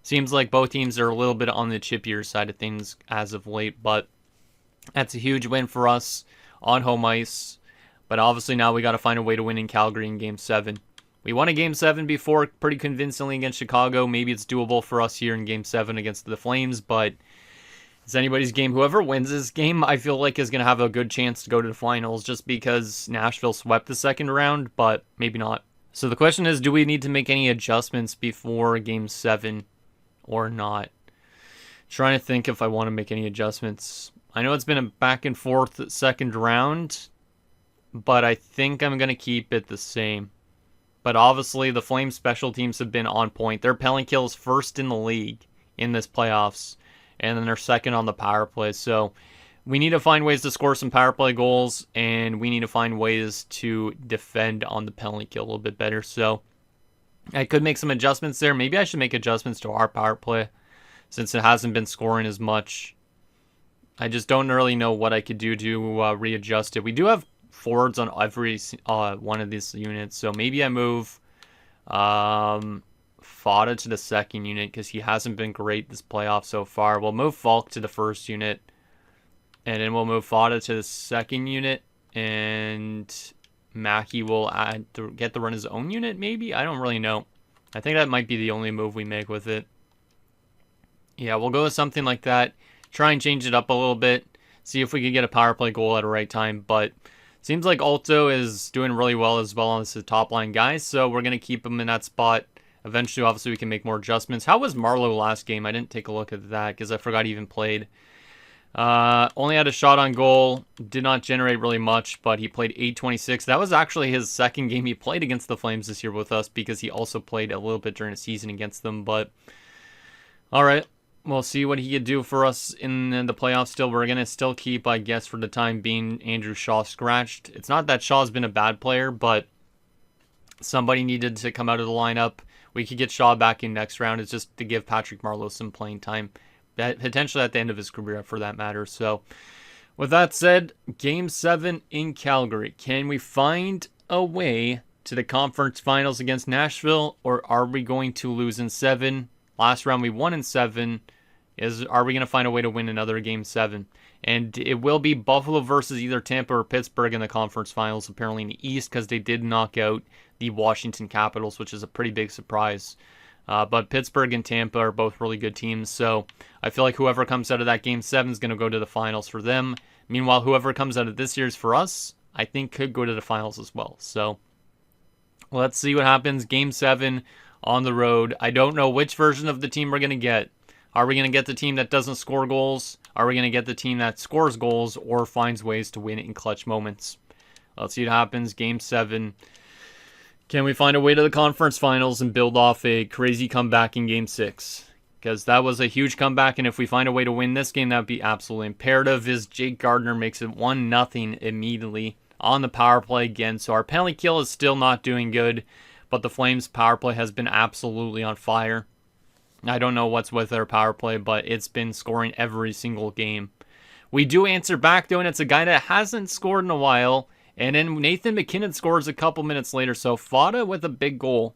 seems like both teams are a little bit on the chippier side of things as of late. But that's a huge win for us on home ice. But obviously now we got to find a way to win in Calgary in Game 7. We won a Game 7 before pretty convincingly against Chicago. Maybe it's doable for us here in Game 7 against the Flames, but it's anybody's game. Whoever wins this game, I feel like, is going to have a good chance to go to the finals just because Nashville swept the second round, but maybe not. So the question is, do we need to make any adjustments before Game 7 or not? Trying to think if I want to make any adjustments. I know it's been a back and forth second round, but I think I'm going to keep it the same. But obviously, the Flames special teams have been on point. Their penalty kill is first in the league in this playoffs, and then they're second on the power play. So we need to find ways to score some power play goals, and we need to find ways to defend on the penalty kill a little bit better. So I could make some adjustments there. Maybe I should make adjustments to our power play since it hasn't been scoring as much. I just don't really know what I could do to readjust it. We do have forwards on every one of these units, so maybe I move Fada to the second unit because he hasn't been great this playoff so far. We'll move Falk to the first unit, and then we'll move Fada to the second unit, and Mackey will get to run his own unit, maybe? I don't really know. I think that might be the only move we make with it. Yeah, we'll go with something like that. Try and change it up a little bit. See if we can get a power play goal at the right time, but seems like Alto is doing really well as well as the top line guys, so we're going to keep him in that spot. Eventually, obviously, we can make more adjustments. How was Marlowe last game? I didn't take a look at that because I forgot he even played. Only had a shot on goal. Did not generate really much, but he played 8:26. That was actually his second game he played against the Flames this year with us because he also played a little bit during the season against them. But all right. We'll see what he could do for us in the playoffs still. We're going to still keep, I guess, for the time being, Andrew Shaw scratched. It's not that Shaw's been a bad player, but somebody needed to come out of the lineup. We could get Shaw back in next round. It's just to give Patrick Marleau some playing time, potentially at the end of his career, for that matter. So, with that said, Game 7 in Calgary. Can we find a way to the conference finals against Nashville, or are we going to lose in 7? Last round we won in 7. Are we going to find a way to win another Game 7? And it will be Buffalo versus either Tampa or Pittsburgh in the conference finals, apparently in the East, because they did knock out the Washington Capitals, which is a pretty big surprise. But Pittsburgh and Tampa are both really good teams, so I feel like whoever comes out of that Game 7 is going to go to the finals for them. Meanwhile, whoever comes out of this year's for us, I think could go to the finals as well. So let's see what happens. Game 7 on the road. I don't know which version of the team we're going to get. Are we going to get the team that doesn't score goals? Are we going to get the team that scores goals or finds ways to win in clutch moments? Let's see what happens. Game 7. Can we find a way to the conference finals and build off a crazy comeback in Game 6? Because that was a huge comeback, and if we find a way to win this game, that would be absolutely imperative. As Jake Gardner makes it 1-0 immediately on the power play again. So our penalty kill is still not doing good, but the Flames power play has been absolutely on fire. I don't know what's with their power play, but it's been scoring every single game. We do answer back, though, and it's a guy that hasn't scored in a while. And then Nathan McKinnon scores a couple minutes later. So Fada with a big goal.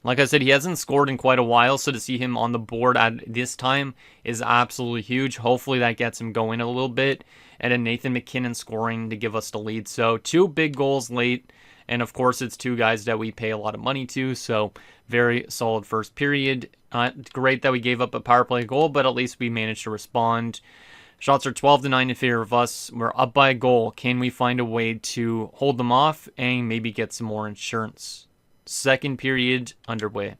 Like I said, he hasn't scored in quite a while, so to see him on the board at this time is absolutely huge. Hopefully that gets him going a little bit. And then Nathan McKinnon scoring to give us the lead. So 2 big goals late. And of course, it's 2 guys that we pay a lot of money to. So very solid first period. Great that we gave up a power play goal, but at least we managed to respond. Shots are 12-9 in favor of us. We're up by a goal. Can we find a way to hold them off and maybe get some more insurance? Second period underway.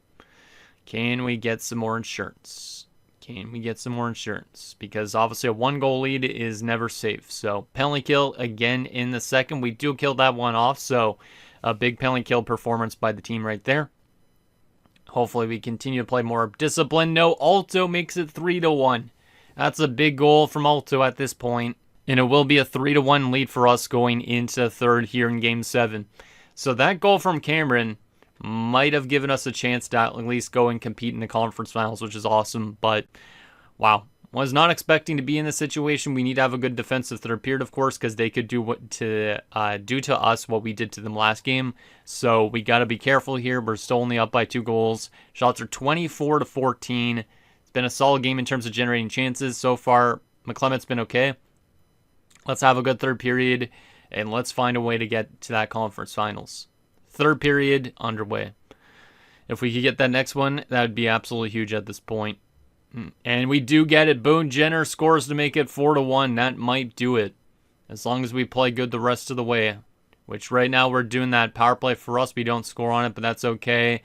Can we get some more insurance? Can we get some more insurance? Because obviously a 1-goal lead is never safe. So penalty kill again in the second. We do kill that one off. So a big penalty kill performance by the team right there. Hopefully we continue to play more discipline. No, Alto makes it 3-1. That's a big goal from Alto at this point. And it will be a 3-1 lead for us going into third here in Game 7. So that goal from Cameron might have given us a chance to at least go and compete in the conference finals, which is awesome. But, wow. Was not expecting to be in this situation. We need to have a good defensive third period, of course, because they could do to us what we did to them last game. So we got to be careful here. We're still only up by 2 goals. Shots are 24-14. It's been a solid game in terms of generating chances. So far, McClement's been okay. Let's have a good third period, and let's find a way to get to that conference finals. Third period underway. If we could get that next one, that would be absolutely huge at this point. And we do get it. Boone Jenner scores to make it 4-1. That might do it. As long as we play good the rest of the way. Which right now we're doing that power play for us. We don't score on it, but that's okay.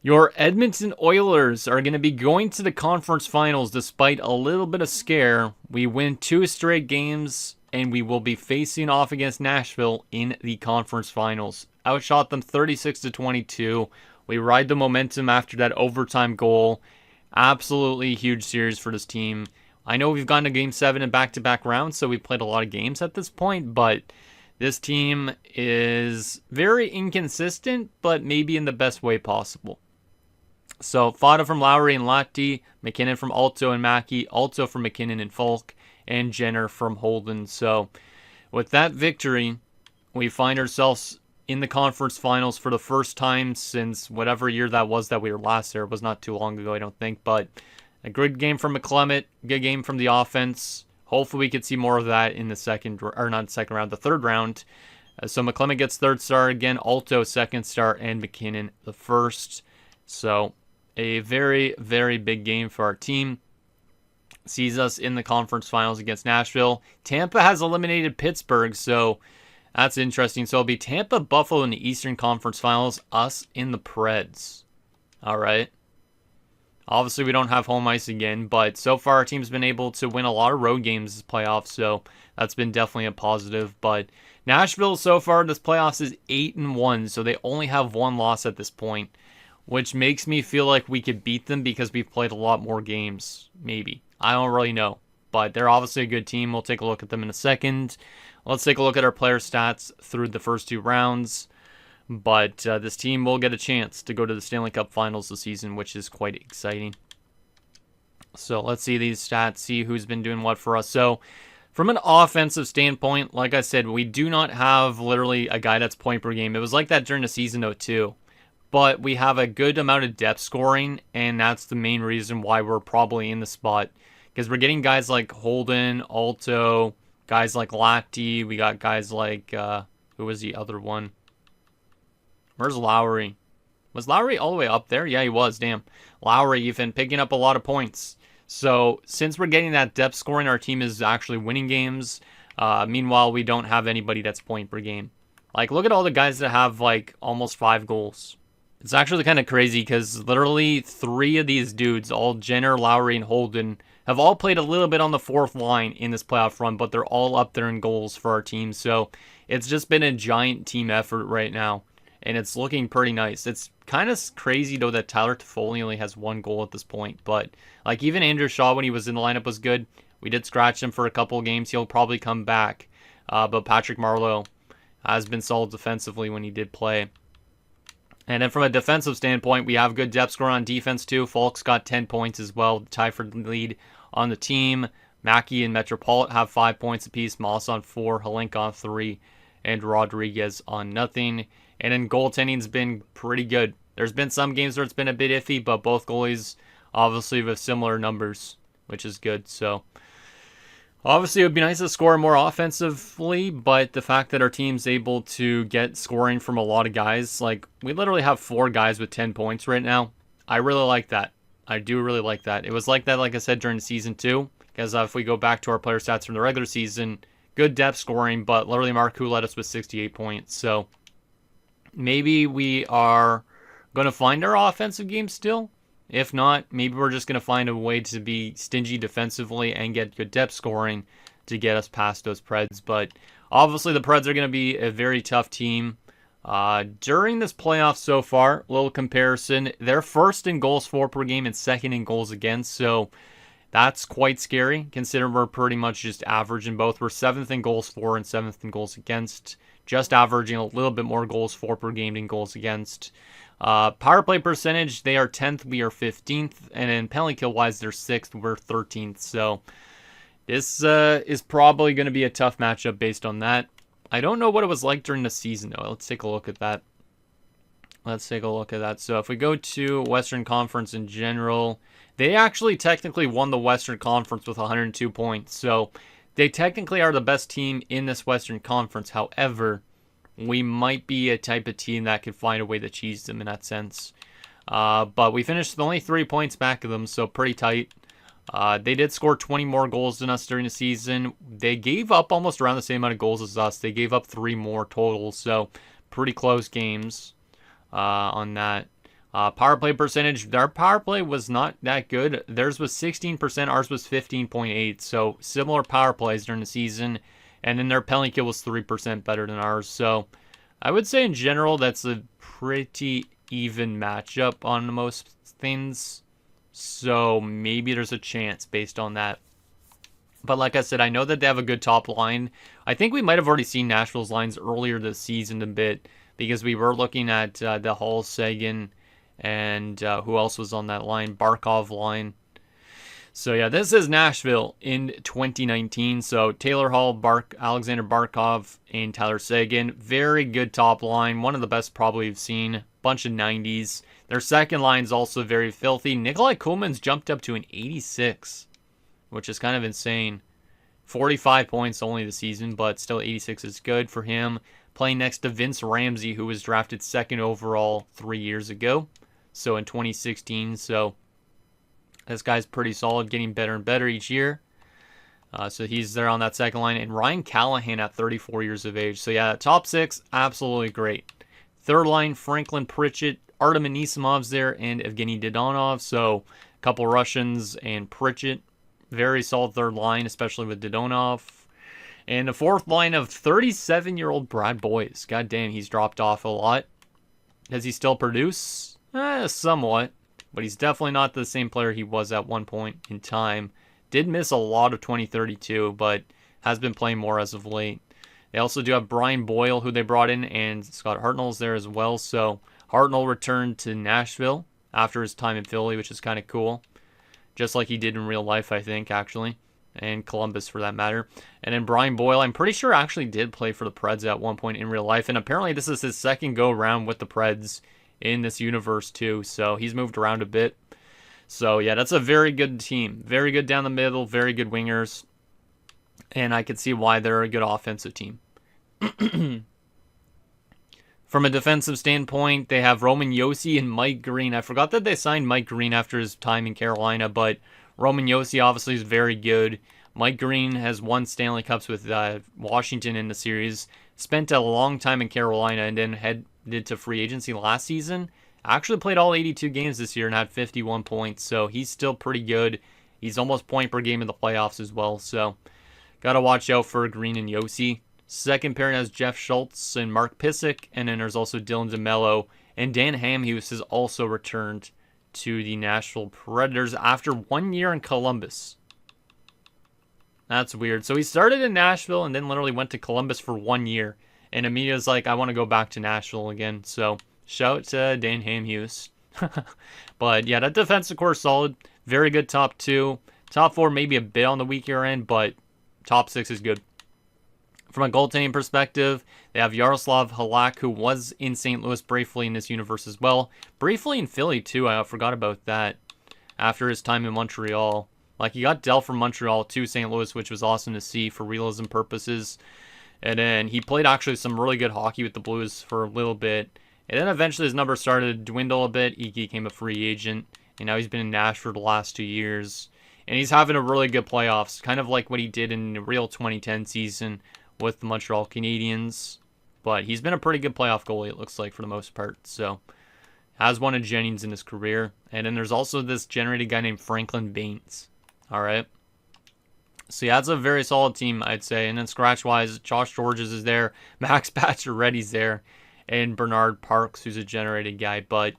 Your Edmonton Oilers are going to be going to the conference finals despite a little bit of scare. We win 2 straight games, and we will be facing off against Nashville in the conference finals. Outshot them 36-22. We ride the momentum after that overtime goal. Absolutely huge series for this team. I know we've gone to Game 7 in back-to-back rounds, so we've played a lot of games at this point, but this team is very inconsistent, but maybe in the best way possible. So, Fada from Lowry and Lahti, McKinnon from Alto and Mackey, Alto from McKinnon and Falk, and Jenner from Holden. So, with that victory, we find ourselves in the conference finals for the first time since whatever year that was that we were last there. It was not too long ago, I don't think. But a good game from McClement, good game from the offense. Hopefully we could see more of that in the the third round. So McClement gets third star again, Alto second star, and McKinnon the first. So a very, very big game for our team. Sees us in the conference finals against Nashville. Tampa has eliminated Pittsburgh, so that's interesting. So it'll be Tampa, Buffalo in the Eastern Conference Finals, us in the Preds. All right. Obviously, we don't have home ice again, but so far our team's been able to win a lot of road games this playoffs, so that's been definitely a positive. But Nashville so far this playoffs is 8-1, so they only have 1 loss at this point, which makes me feel like we could beat them because we've played a lot more games. Maybe. I don't really know, but they're obviously a good team. We'll take a look at them in a second. Let's take a look at our player stats through the first 2 rounds. But this team will get a chance to go to the Stanley Cup Finals this season, which is quite exciting. So let's see these stats, see who's been doing what for us. So from an offensive standpoint, like I said, we do not have literally a guy that's point per game. It was like that during the season though too. But we have a good amount of depth scoring, and that's the main reason why we're probably in the spot. Because we're getting guys like Holden, Alto, guys like Lahti. We got guys like, who was the other one? Where's Lowry? Was Lowry all the way up there? Yeah, he was. Damn. Lowry even picking up a lot of points. So since we're getting that depth scoring, our team is actually winning games. Meanwhile, we don't have anybody that's point per game. Like, look at all the guys that have like almost 5 goals. It's actually kind of crazy because literally 3 of these dudes, all Jenner, Lowry, and Holden, have all played a little bit on the 4th line in this playoff run, but they're all up there in goals for our team. So it's just been a giant team effort right now, and it's looking pretty nice. It's kind of crazy, though, that Tyler Toffoli only has 1 goal at this point. But like even Andrew Shaw, when he was in the lineup, was good. We did scratch him for a couple of games. He'll probably come back. But Patrick Marleau has been solid defensively when he did play. And then from a defensive standpoint, we have good depth score on defense too. Falk's got 10 points as well, tied for the lead on the team. Mackey and Metropolitan have 5 points apiece. Moss on 4, Halenka on 3, and Rodriguez on nothing. And then goaltending's been pretty good. There's been some games where it's been a bit iffy, but both goalies obviously with similar numbers, which is good. So obviously, it would be nice to score more offensively, but the fact that our team's able to get scoring from a lot of guys, like, we literally have 4 guys with 10 points right now. I really like that. I do really like that. It was like that, like I said, during season 2, because if we go back to our player stats from the regular season, good depth scoring, but literally Markku led us with 68 points. So maybe we are going to find our offensive game still. If not, maybe we're just going to find a way to be stingy defensively and get good depth scoring to get us past those Preds. But obviously the Preds are going to be a very tough team. During this playoff so far, little comparison, they're first in goals for per game and second in goals against. So that's quite scary, considering we're pretty much just average in both. We're 7th in goals for and 7th in goals against, just averaging a little bit more goals for per game than goals against. Power play percentage, they are 10th, we are 15th, and in penalty kill wise, they're 6th, we're 13th. So this is probably going to be a tough matchup based on that. I don't know what it was like during the season, though. Let's take a look at that. So if we go to Western Conference in general, they actually technically won the Western Conference with 102 points. So they technically are the best team in this Western Conference. However, we might be a type of team that could find a way to cheese them in that sense. But we finished with only 3 points back of them, so pretty tight. They did score 20 more goals than us during the season. They gave up almost around the same amount of goals as us. They gave up 3 more total, so pretty close games on that. Power play percentage, their power play was not that good. Theirs was 16%, ours was 15.8%, so similar power plays during the season. And then their penalty kill was 3% better than ours. So I would say in general that's a pretty even matchup on most things. So maybe there's a chance based on that. But like I said, I know that they have a good top line. I think we might have already seen Nashville's lines earlier this season a bit, because we were looking at the Hall, Sagan, and who else was on that line? Barkov line. So yeah, this is Nashville in 2019. So Taylor Hall, Alexander Barkov, and Tyler Seguin. Very good top line. One of the best probably we've seen. Bunch of 90s. Their second line is also very filthy. Nikolai Kuhlman's jumped up to an 86, which is kind of insane. 45 points only this season, but still 86 is good for him. Playing next to Vince Ramsey, who was drafted 2nd overall 3 years ago. So in 2016, so this guy's pretty solid, getting better and better each year. So he's there on that second line. And Ryan Callahan at 34 years of age. So yeah, top 6, absolutely great. Third line, Franklin Pritchett, Artem Anisimov's there, and Evgeny Dodonov. So a couple Russians and Pritchett. Very solid third line, especially with Dodonov. And the fourth line of 37-year-old Brad Boyes. God damn, he's dropped off a lot. Does he still produce? Somewhat. But he's definitely not the same player he was at one point in time. Did miss a lot of 2032, but has been playing more as of late. They also do have Brian Boyle, who they brought in, and Scott Hartnell's there as well. So Hartnell returned to Nashville after his time in Philly, which is kind of cool. Just like he did in real life, I think, actually. And Columbus, for that matter. And then Brian Boyle, I'm pretty sure actually did play for the Preds at one point in real life. And apparently this is his second go-around with the Preds in this universe too, so he's moved around a bit. So yeah, that's a very good team. Very good down the middle, very good wingers. And I can see why they're a good offensive team. From a defensive standpoint, they have Roman Josi and Mike Green. I forgot that they signed Mike Green after his time in Carolina, but Roman Josi obviously is very good. Mike Green has won Stanley Cups with Washington in the series. Spent a long time in Carolina and then headed to free agency last season. Actually played all 82 games this year and had 51 points, so he's still pretty good. He's almost point per game in the playoffs as well, so got to watch out for Green and Josi. Second pairing has Jeff Schultz and Mark Pysyk, and then there's also Dylan DeMello. And Dan Hamhuis has also returned to the Nashville Predators after 1 year in Columbus. That's weird. So he started in Nashville and then literally went to Columbus for 1 year. And Amelia's like, I want to go back to Nashville again. So Shout to Dan Hamhuis. But yeah, that defensive core is solid. Very good top 2. Top 4 maybe a bit on the weaker end, but top 6 is good. From a goaltending perspective, they have Yaroslav Halak, who was in St. Louis briefly in this universe as well. Briefly in Philly, too. I forgot about that after his time in Montreal. Like, he got dealt from Montreal to St. Louis, which was awesome to see for realism purposes. And then he played actually some really good hockey with the Blues for a little bit. And then eventually his numbers started to dwindle a bit. He became a free agent. And now he's been in Nashville the last 2 years. And he's having a really good playoffs, kind of like what he did in the real 2010 season with the Montreal Canadiens. But he's been a pretty good playoff goalie, it looks like, for the most part. So, has one of Jennings in his career. And then there's also this generated guy named Franklin Baines. All right. So, yeah, that's a very solid team, I'd say. And then scratch-wise, Josh Georges is there. Max Pacioretty's there. And Bernard Parks, who's a generated guy. But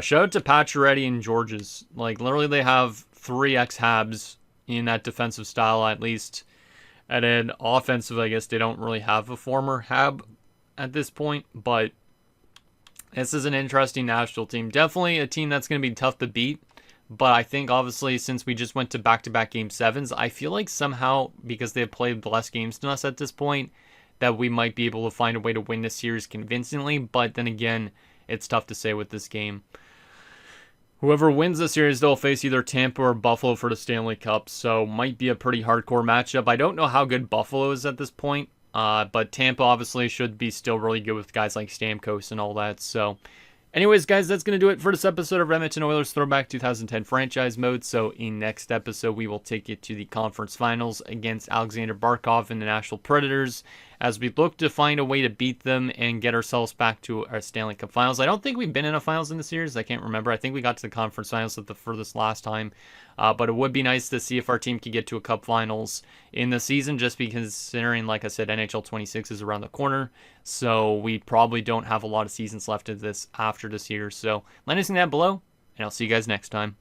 shout out to Pacioretty and Georges. Like, literally, they have 3 ex-Habs in that defensive style, at least. And then offensive, I guess they don't really have a former Hab at this point. But this is an interesting Nashville team. Definitely a team that's going to be tough to beat. But I think, obviously, since we just went to back-to-back Game 7s, I feel like somehow, because they've played less games than us at this point, that we might be able to find a way to win this series convincingly. But then again, it's tough to say with this game. Whoever wins the series, they'll face either Tampa or Buffalo for the Stanley Cup, so might be a pretty hardcore matchup. I don't know how good Buffalo is at this point, but Tampa obviously should be still really good with guys like Stamkos and all that. So, anyways, guys, that's going to do it for this episode of Edmonton Oilers Throwback 2010 Franchise Mode. So, in next episode, we will take it to the conference finals against Alexander Barkov and the Nashville Predators as we look to find a way to beat them and get ourselves back to our Stanley Cup finals. I don't think we've been in a finals in the series. I can't remember. I think we got to the conference finals at the furthest last time. But it would be nice to see if our team could get to a cup finals in the season, just because considering, like I said, NHL 26 is around the corner. So we probably don't have a lot of seasons left of this after this year. So let us know that below, and I'll see you guys next time.